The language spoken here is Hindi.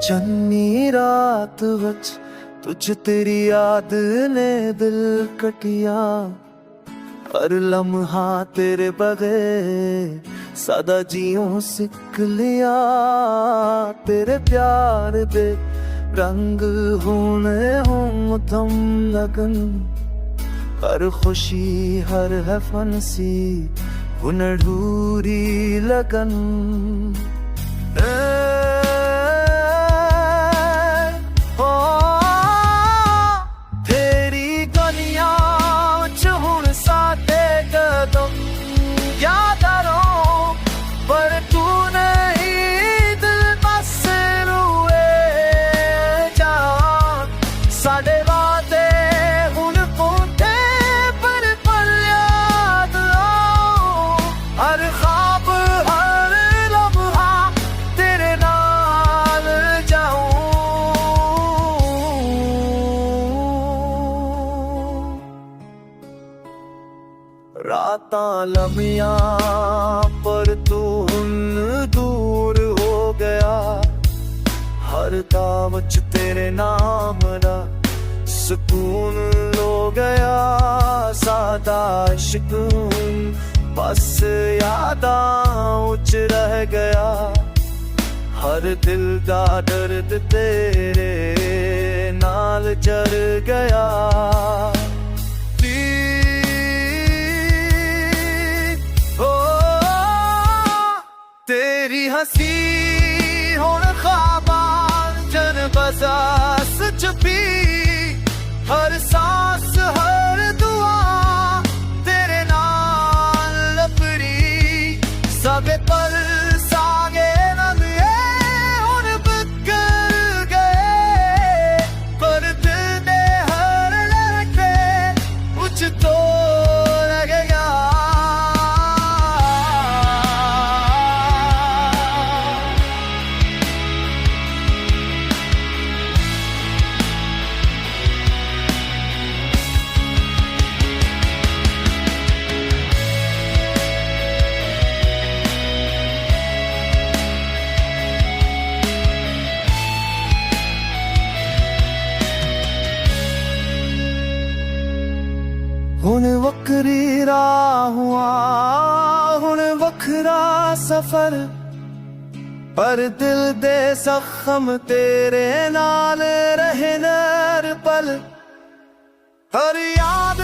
चन्नी रात वच तुझ तेरी याद ने दिल कटिया। हर लम्हा तेरे बगैर सादा जियों सिख लिया। तेरे प्यार दे रंग होने हों थम लगन। हर खुशी हर है फनसी हुन ढूरी लगन। तेरी गलियां च हुण साडे कदम यादां पर तू नहीं दिल बस रुए जान। साडे वादे हुण पौंदे पर याद आओ। हर ख्वाब हर लम्हा तेरे नाल जाऊं। रातां लम्हियां पर तू हुन दूर हो गया। हर दावच तेरे नाम दा सुकून लो गया। सादा इश्क बस यादां उच रह गया। हर दिल दा दर्द तेरे नाल जर गया। तेरी हंसी हुण ख्वाबां जन बसास छुपी। हर सांस हर दुआ तेरे नाल लपरी। सबे पल सागे नंगे हुण बिखर गए। पर दिल दे हर लहके उच तो रह गया। हुण वक्री राहुआ हुण वखरा सफर। पर दिल दे जख्म तेरे नाल रहन हर पल। हर याद